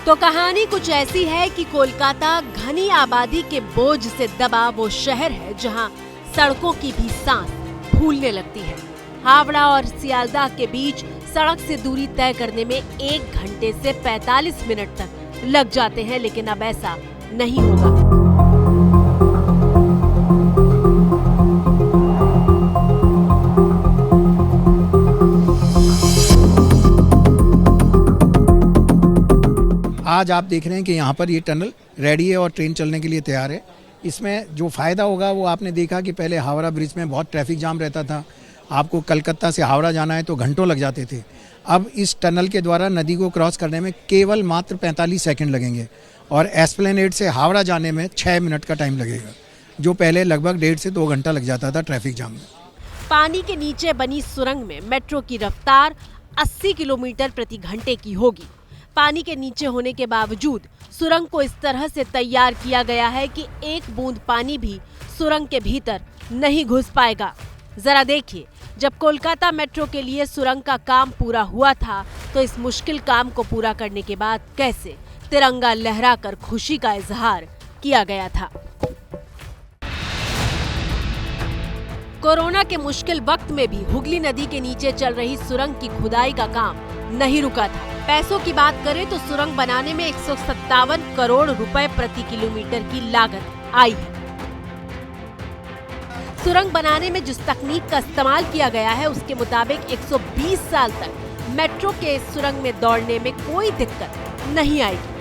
तो कहानी कुछ ऐसी है कि कोलकाता घनी आबादी के बोझ से दबा वो शहर है जहां सड़कों की भी सांस फूलने लगती है। हावड़ा और सियालदाह के बीच सड़क से दूरी तय करने में 1 घंटे से 45 मिनट तक लग जाते हैं, लेकिन अब ऐसा नहीं होगा। आज आप देख रहे हैं कि यहाँ पर ये टनल रेडी है और ट्रेन चलने के लिए तैयार है। इसमें जो फ़ायदा होगा वो आपने देखा कि पहले हावड़ा ब्रिज में बहुत ट्रैफिक जाम रहता था। आपको कलकत्ता से हावड़ा जाना है तो घंटों लग जाते थे। अब इस टनल के द्वारा नदी को क्रॉस करने में केवल मात्र 45 सेकंड लगेंगे और एस्प्लेनेड से हावड़ा जाने में 6 मिनट का टाइम लगेगा, जो पहले लगभग 1.5 से 2 घंटा लग जाता था ट्रैफिक जाम में। पानी के नीचे बनी सुरंग में मेट्रो की रफ्तार 80 किलोमीटर प्रति घंटे की होगी। पानी के नीचे होने के बावजूद सुरंग को इस तरह से तैयार किया गया है कि एक बूंद पानी भी सुरंग के भीतर नहीं घुस पाएगा। जरा देखिए, जब कोलकाता मेट्रो के लिए सुरंग का काम पूरा हुआ था तो इस मुश्किल काम को पूरा करने के बाद कैसे तिरंगा लहराकर खुशी का इजहार किया गया था। कोरोना के मुश्किल वक्त में भी हुगली नदी के नीचे चल रही सुरंग की खुदाई का काम नहीं रुका था। पैसों की बात करें तो सुरंग बनाने में 157 करोड़ रुपए प्रति किलोमीटर की लागत आई है। सुरंग बनाने में जिस तकनीक का इस्तेमाल किया गया है उसके मुताबिक 120 साल तक मेट्रो के सुरंग में दौड़ने में कोई दिक्कत नहीं आएगी।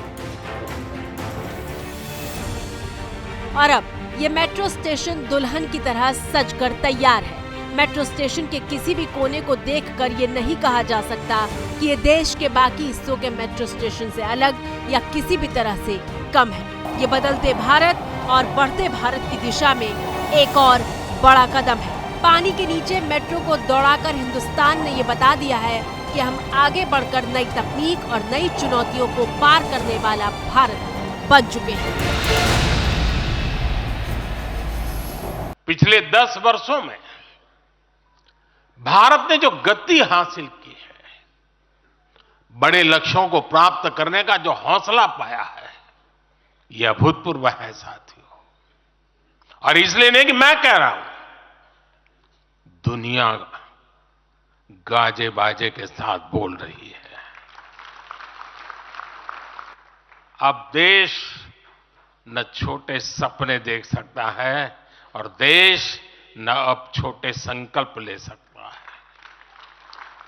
और अब ये मेट्रो स्टेशन दुल्हन की तरह सजकर तैयार है। मेट्रो स्टेशन के किसी भी कोने को देखकर ये नहीं कहा जा सकता कि ये देश के बाकी हिस्सों के मेट्रो स्टेशन से अलग या किसी भी तरह से कम है। ये बदलते भारत और बढ़ते भारत की दिशा में एक और बड़ा कदम है। पानी के नीचे मेट्रो को दौड़ाकर हिंदुस्तान ने ये बता दिया है कि हम आगे बढ़कर नई तकनीक और नई चुनौतियों को पार करने वाला भारत बन चुके हैं। पिछले 10 वर्षों में भारत ने जो गति हासिल की है, बड़े लक्ष्यों को प्राप्त करने का जो हौसला पाया है, यह अभूतपूर्व है साथियों। और इसलिए नहीं कि मैं कह रहा हूं, दुनिया गाजे बाजे के साथ बोल रही है। अब देश न छोटे सपने देख सकता है और देश न अब छोटे संकल्प ले सकता है।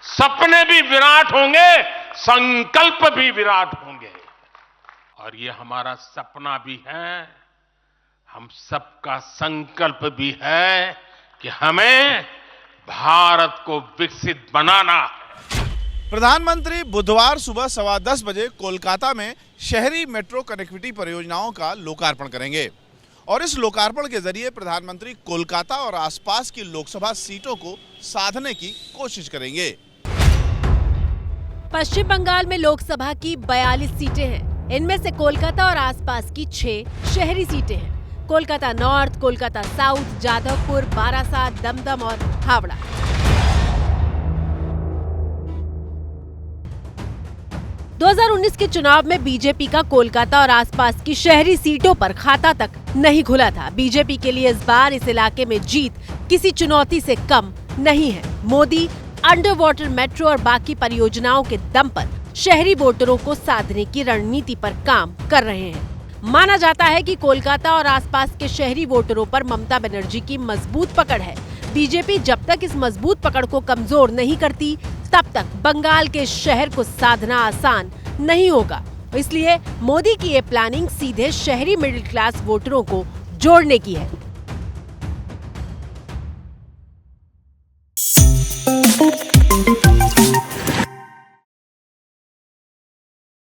सपने भी विराट होंगे, संकल्प भी विराट होंगे। और ये हमारा सपना भी है, हम सबका संकल्प भी है कि हमें भारत को विकसित बनाना है। प्रधानमंत्री बुधवार सुबह 10:15 बजे कोलकाता में शहरी मेट्रो कनेक्टिविटी परियोजनाओं का लोकार्पण करेंगे और इस लोकार्पण के जरिए प्रधानमंत्री कोलकाता और आसपास की लोकसभा सीटों को साधने की कोशिश करेंगे। पश्चिम बंगाल में लोकसभा की 42 सीटें हैं। इनमें से कोलकाता और आसपास की 6 शहरी सीटें हैं। कोलकाता नॉर्थ, कोलकाता साउथ, जादवपुर, बारासात, दमदम और हावड़ा। दो 2019 के चुनाव में बीजेपी का कोलकाता और आसपास की शहरी सीटों पर खाता तक नहीं खुला था। बीजेपी के लिए इस बार इस इलाके में जीत किसी चुनौती से कम नहीं है। मोदी अंडर वाटर मेट्रो और बाकी परियोजनाओं के दम पर शहरी वोटरों को साधने की रणनीति पर काम कर रहे हैं। माना जाता है कि कोलकाता और आसपास के शहरी वोटरों पर ममता बनर्जी की मजबूत पकड़ है। बीजेपी जब तक इस मजबूत पकड़ को कमजोर नहीं करती तब तक बंगाल के शहर को साधना आसान नहीं होगा। इसलिए मोदी की ये प्लानिंग सीधे शहरी मिडिल क्लास वोटरों को जोड़ने की है।